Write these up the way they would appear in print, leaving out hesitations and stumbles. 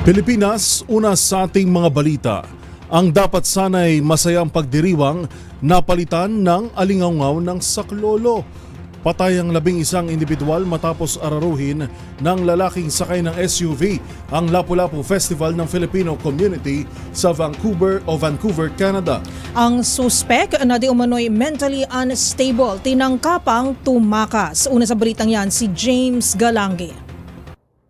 Pilipinas, una sa ating mga balita. Ang dapat sana'y masayang pagdiriwang napalitan ng alingawngaw ng saklolo. Patay ang 11 individual matapos araruhin ng lalaking sakay ng SUV ang Lapu-Lapu Festival ng Filipino Community sa Vancouver, Canada. Ang suspek na di umano'y mentally unstable, tinangkapang tumakas. Una sa balitang yan, si James Galangi.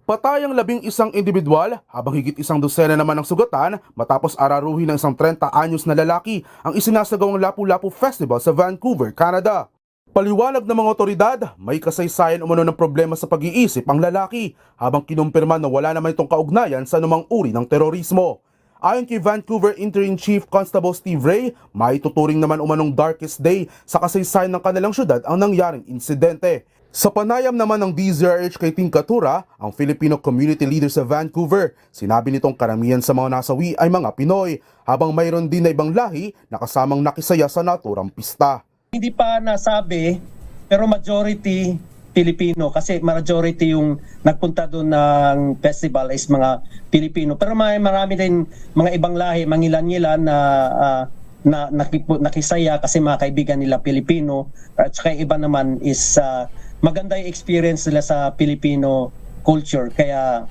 Patay ang 11 individual habang higit 12 naman ang sugatan matapos araruhin ng isang 30 anyos na lalaki ang isinasagawang Lapu-Lapu Festival sa Vancouver, Canada. Paliwanag ng mga otoridad, may kasaysayan umano ng problema sa pag-iisip ang lalaki habang kinumpirma na wala naman itong kaugnayan sa anumang uri ng terorismo. Ayon kay Vancouver Interim Chief Constable Steve Ray, maituturing naman umanong darkest day sa kasaysayan ng kanilang syudad ang nangyaring insidente. Sa panayam naman ng DZRH kay Ting Katura, ang Filipino community leader sa Vancouver, sinabi nitong karamihan sa mga nasawi ay mga Pinoy, habang mayroon din na ibang lahi na kasamang nakisaya sa naturang pista. Hindi pa nasabi, pero majority Pilipino kasi majority yung nagpunta doon ng festival is mga Pilipino. Pero marami din mga ibang lahi, mangilan-ngilan na nakisaya kasi mga kaibigan nila Pilipino, at saka iba naman is maganda yung experience nila sa Filipino culture kaya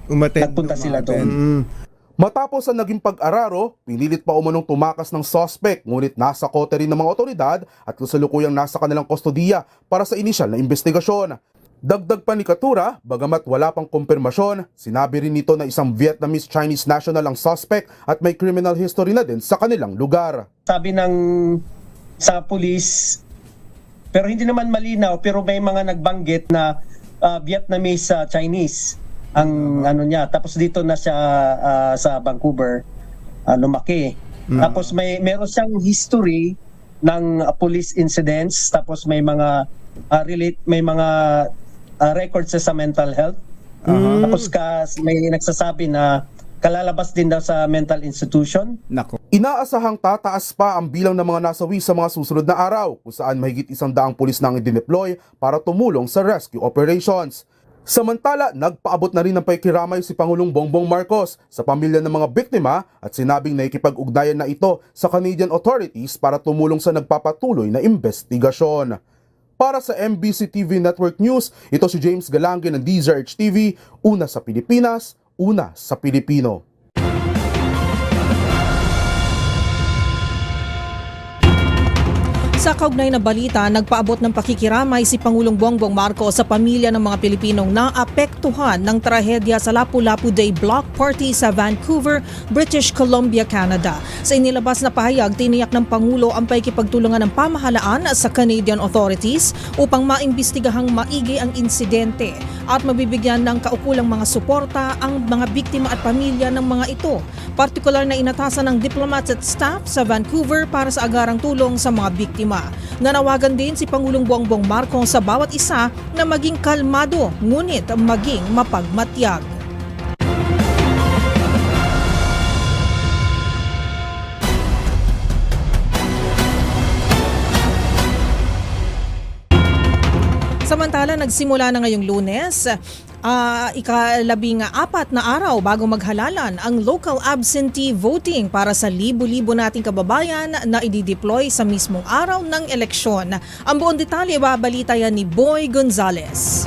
nagpunta sila doon. Matapos ang naging pag-araro, pinilit pa umanong tumakas ng suspect, ngunit nasa kote rin ng mga otoridad at kasalukuyang nasa kanilang kustodiya para sa inisyal na investigasyon. Dagdag pa ni Katura, bagamat wala pang kumpirmasyon, sinabi rin nito na isang Vietnamese-Chinese national ang suspect at may criminal history na din sa kanilang lugar. Sabi sa police, pero hindi naman malinaw, pero may mga nagbanggit na Vietnamese Chinese ang ano niya. Tapos dito na siya sa Vancouver lumaki. Tapos meron siyang history ng police incidents, tapos may mga records sa mental health. Tapos may nagsasabi na kalalabas din daw sa mental institution. Nako. Inaasahang tataas pa ang bilang ng mga nasawi sa mga susunod na araw, kung saan mahigit 100 pulis na ang idineploy para tumulong sa rescue operations. Samantala, nagpaabot na rin ng pakikiramay si Pangulong Bongbong Marcos sa pamilya ng mga biktima at sinabing naikipag-ugnayan na ito sa Canadian authorities para tumulong sa nagpapatuloy na investigasyon. Para sa MBC TV Network News, ito si James Galangi ng DZRH TV, una sa Pilipinas, una sa Pilipino. Sa kaugnay na balita, nagpaabot ng pakikiramay si Pangulong Bongbong Marcos sa pamilya ng mga Pilipinong naapektuhan ng trahedya sa Lapu-Lapu Day Block Party sa Vancouver, British Columbia, Canada. Sa inilabas na pahayag, tiniyak ng Pangulo ang pakikipagtulungan ng pamahalaan sa Canadian authorities upang maimbestigahang maigi ang insidente at mabibigyan ng kaukulang mga suporta ang mga biktima at pamilya ng mga ito. Partikular na inatasan ng diplomats at staff sa Vancouver para sa agarang tulong sa mga biktima. Nanawagan din si Pangulong Bongbong Marcos sa bawat isa na maging kalmado ngunit maging mapagmatyag. Samantala, nagsimula na ngayong Lunes, ika-14 na araw bago maghalalan ang local absentee voting para sa libo-libo nating kababayan na idideploy sa mismong araw ng eleksyon. Ang buong detalye babalita yan ni Boy Gonzales.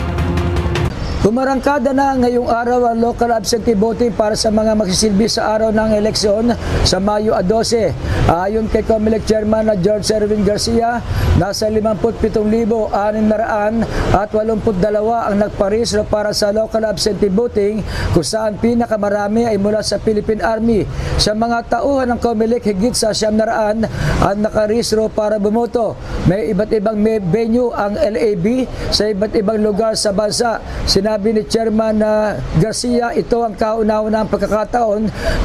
Pumarangkada na ngayong araw ang local absentee voting para sa mga magsisilbi sa araw ng eleksyon sa Mayo 12. Ayon kay COMELEC Chairman na George Erwin Garcia, nasa 57,682 ang nagparehistro para sa local absentee voting, kung saan pinakamarami ay mula sa Philippine Army. Sa mga tauhan ng COMELEC, higit sa 900 ang nakarehistro para bumoto. May iba't ibang venue ang LAB sa iba't ibang lugar sa bansa. Sinabi ni Chairman Garcia, ito ang kauna-unahang pagkakataon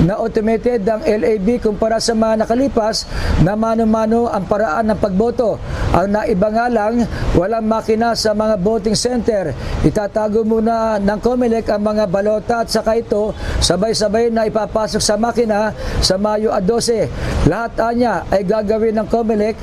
na automated ang LAB kumpara sa mga nakalipas na mano-mano ang paraan ng pagboto. Ang naiba nga lang, walang makina sa mga voting center. Itatago muna ng COMELEC ang mga balota at saka ito sabay-sabay na ipapasok sa makina sa Mayo 12. Lahat anya ay gagawin ng COMELEC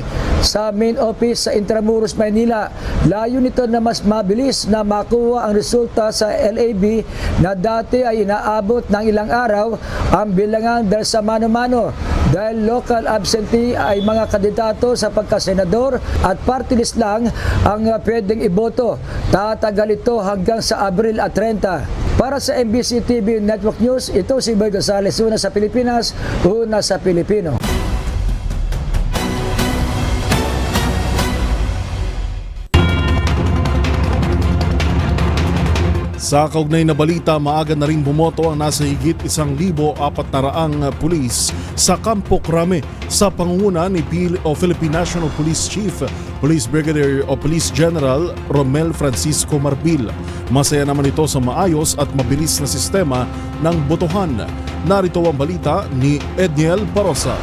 sa main office sa Intramuros, Maynila. Layo nito na mas mabilis na makuha ang resulta sa LAB na dati ay inaabot ng ilang araw ang bilangan dahil sa mano-mano. Dahil local absentee ay mga kandidato sa pagkasenador at party list lang ang pwedeng iboto. Tatagal ito hanggang sa Abril 30. Para sa MBC TV Network News, ito si Boy Gonzales, una sa Pilipinas, una sa Pilipino. Sa kaugnay na balita, maaga na rin bumoto ang nasa higit 1,400 pulis sa Campo Crame sa pangunguna ni Philippine National Police Chief, Police Brigadier o Police General Romel Francisco Marbil. Masaya naman ito sa maayos at mabilis na sistema ng botohan. Narito ang balita ni Edniel Parosa.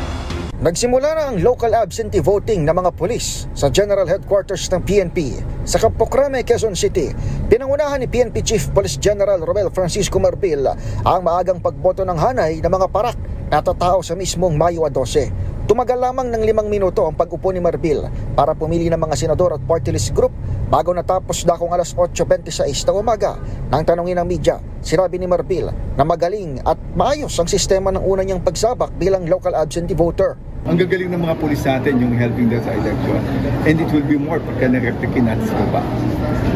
Nagsimula na ang local absentee voting ng mga pulis sa General Headquarters ng PNP sa Campo Crame, Quezon City. Pinangunahan ni PNP Chief Police General Romel Francisco Marbil ang maagang pagboto ng hanay ng mga parak na tatao sa mismong Mayo 12. Tumagal lamang ng 5 minuto ang pag-upo ni Marbil para pumili ng mga senador at party list group bago natapos dakong alas 8:26 ng umaga. Nang tanungin ng media, sinabi ni Marbil na magaling at maayos ang sistema ng una niyang pagsabak bilang local absentee voter. Ang gagaling ng mga pulis natin yung helping them sa election, and it will be more pagka na-replicate natin sa baba.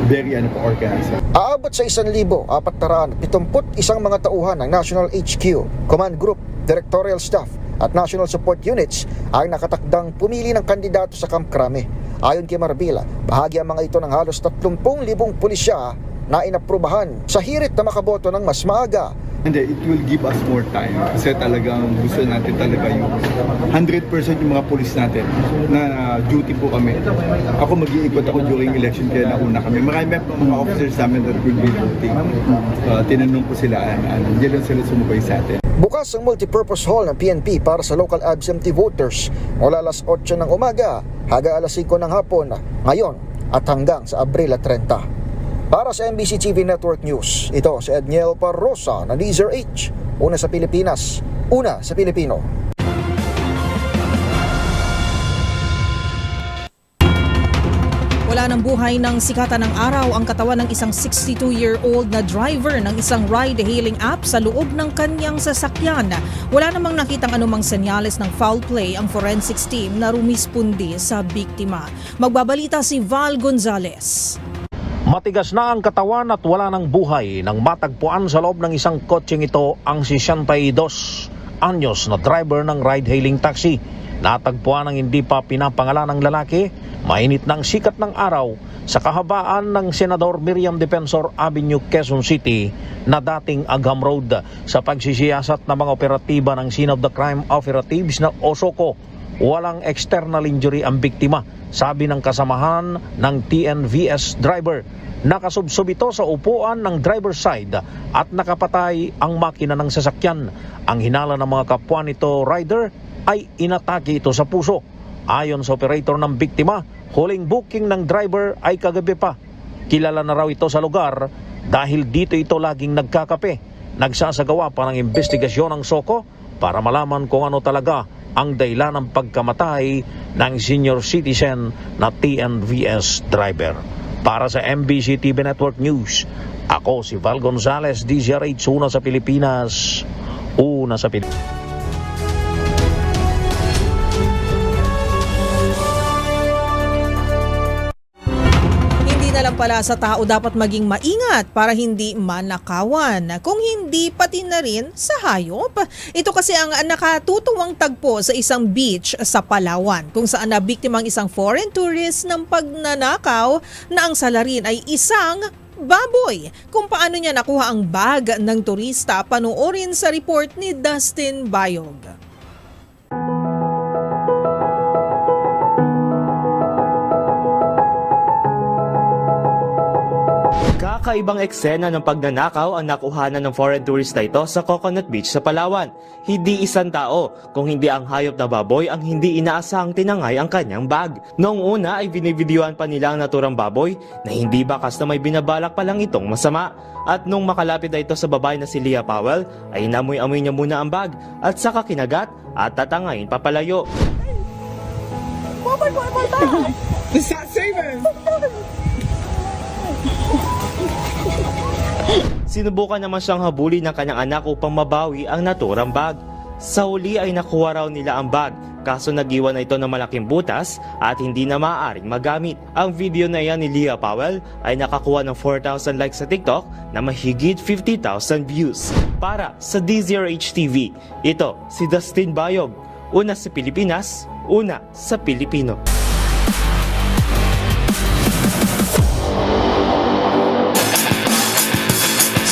Very organized. Aabot sa 1,471 mga tauhan ng National HQ, Command Group, Directorial Staff at National Support Units ang nakatakdang pumili ng kandidato sa Camp Crame. Ayon kay Marbil, bahagi ang mga ito ng halos 30,000 pulisya na inaprubahan sa hirit na makaboto ng mas maaga. Hindi, it will give us more time kasi talagang gusto natin talaga yung 100% yung mga pulis natin na duty po kami. Ako mag-iikot ako during election kaya nauna kami. Marami mga officers namin that will be voting. Tinanong ko sila, hindi lang sila sumubay sa atin. Bukas ang multipurpose hall ng PNP para sa local absentee voters mula alas 8 ng umaga hanggang alas 5 ng hapon ngayon at hanggang sa Abril 30. Para sa MBC TV Network News, ito si Edniel Parosa na Laser H. Una sa Pilipinas, una sa Pilipino. Wala ng buhay ng sikatan ng araw ang katawan ng isang 62-year-old na driver ng isang ride-hailing app sa loob ng kanyang sasakyan. Wala namang nakitang anumang senyales ng foul play ang forensics team na rumispondi sa biktima. Magbabalita si Val Gonzales. Matigas na ang katawan at wala ng buhay nang matagpuan sa loob ng isang kotseng ito ang 62 anyos na driver ng ride-hailing taxi. Natagpuan ng hindi pa pinapangalan ng lalaki, mainit ng sikat ng araw sa kahabaan ng Senador Miriam Defensor Avenue, Quezon City na dating Agham Road sa pagsisiyasat ng mga operatiba ng Scene of the Crime Operatives na OSOCO. Walang external injury ang biktima, sabi ng kasamahan ng TNVS driver. Nakasubsob ito sa upuan ng driver's side at nakapatay ang makina ng sasakyan. Ang hinala ng mga kapwa nito rider ay inatake ito sa puso. Ayon sa operator ng biktima, huling booking ng driver ay kagabi pa. Kilala na raw ito sa lugar dahil dito ito laging nagkakape. Nagsasagawa pa ng investigasyon ng SOCO para malaman kung ano talaga ang dahilan ng pagkamatay ng senior citizen na TNVS driver. Para sa MBC TV Network News, ako si Val Gonzales, DZRH, una sa Pilipinas, una sa Pilipinas. Pala sa tao dapat maging maingat para hindi manakawan. Kung hindi, pati na rin sa hayop. Ito kasi ang nakatutuwang tagpo sa isang beach sa Palawan kung saan nabiktima ang isang foreign tourist ng pagnanakaw na ang salarin ay isang baboy. Kung paano niya nakuha ang bag ng turista, panoorin sa report ni Dustin Bayog. Kakaibang eksena ng pagnanakaw ang nakuhanan ng foreign tourista ito sa Coconut Beach sa Palawan. Hindi isang tao, kung hindi ang hayop na baboy ang hindi inaasahang tinangay ang kanyang bag. Noong una ay binibidyuhan pa nila ang naturang baboy na hindi bakas na may binabalak pa lang itong masama. At nung makalapit na ito sa babae na si Leah Powell, ay inamoy-amoy niya muna ang bag at saka kinagat at tatangayin papalayo. my bag! Sinubukan naman siyang habulin ng kanyang anak upang mabawi ang naturang bag. Sa huli ay nakuha raw nila ang bag, kaso nag-iwan na ito ng malaking butas at hindi na maaaring magamit. Ang video na yan ni Leah Powell ay nakakuha ng 4,000 likes sa TikTok na mahigit 50,000 views. Para sa DZRH TV, ito si Dustin Bayob. Una sa Pilipinas, una sa Pilipino.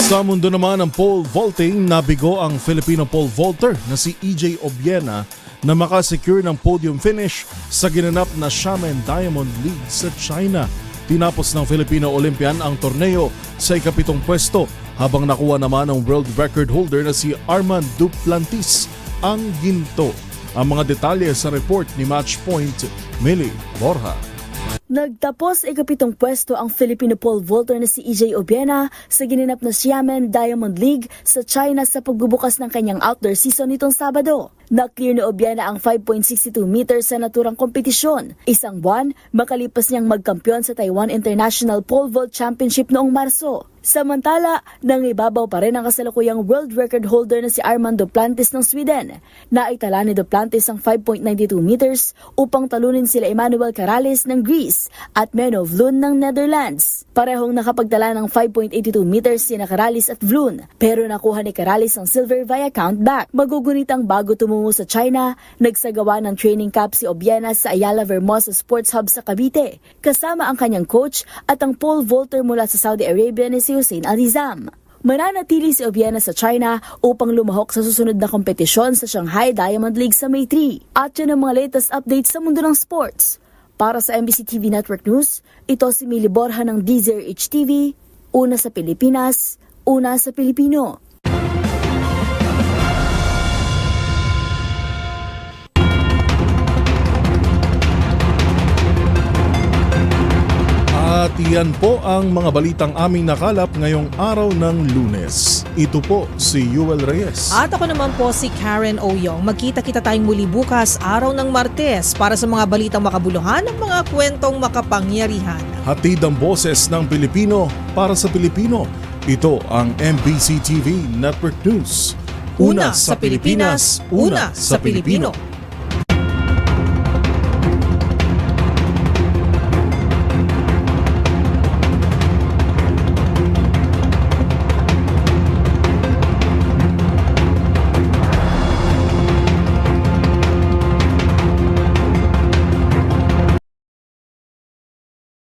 Sa mundo naman ng pole vaulting, nabigo ang Filipino pole vaulter na si EJ Obiena na makasecure ng podium finish sa ginanap na Xiamen Diamond League sa China. Tinapos ng Filipino Olympian ang torneo sa ika-7 pwesto habang nakuha naman ng world record holder na si Armand Duplantis ang ginto. Ang mga detalye sa report ni Matchpoint, Millie Borja. Nagtapos ika-7 pwesto ang Filipino pole vaulter na si EJ Obiena sa ginanap na Xiamen Diamond League sa China sa pagbubukas ng kanyang outdoor season nitong Sabado. Na-clear ni Obiena ang 5.62 meters sa naturang kompetisyon. Isang buwan, makalipas niyang magkampiyon sa Taiwan International Pole Vault Championship noong Marso. Samantala, nangibabaw pa rin ang kasalukuyang world record holder na si Armand Duplantis ng Sweden. Naitala ni Duplantis ang 5.92 meters upang talunin sila Emmanuel Carales ng Greece at Menno Vloon ng Netherlands. Parehong nakapagtala ng 5.82 meters sina Carales at Vloon, pero nakuha ni Carales ang silver via countback. Magugunitang bago tumungo sa China, nagsagawa ng training camp si Obiena sa Ayala Vermosa Sports Hub sa Cavite, kasama ang kanyang coach at ang pole vaulter mula sa Saudi Arabia ni si Hussein Alizam. Mananatili si Obiena sa China upang lumahok sa susunod na kompetisyon sa Shanghai Diamond League sa May 3. At yan ang mga latest updates sa mundo ng sports. Para sa MBC TV Network News, ito si Millie Borja ng DZRH TV, una sa Pilipinas, una sa Pilipino. At iyan po ang mga balitang aming nakalap ngayong araw ng Lunes. Ito po si Yuel Reyes. At ako naman po si Karen Oyong. Magkita-kita tayong muli bukas, araw ng Martes, para sa mga balitang makabuluhan at mga kwentong makapangyarihan. Hatid ang boses ng Pilipino para sa Pilipino. Ito ang MBC TV Network News. Una sa Pilipinas, una sa Pilipino.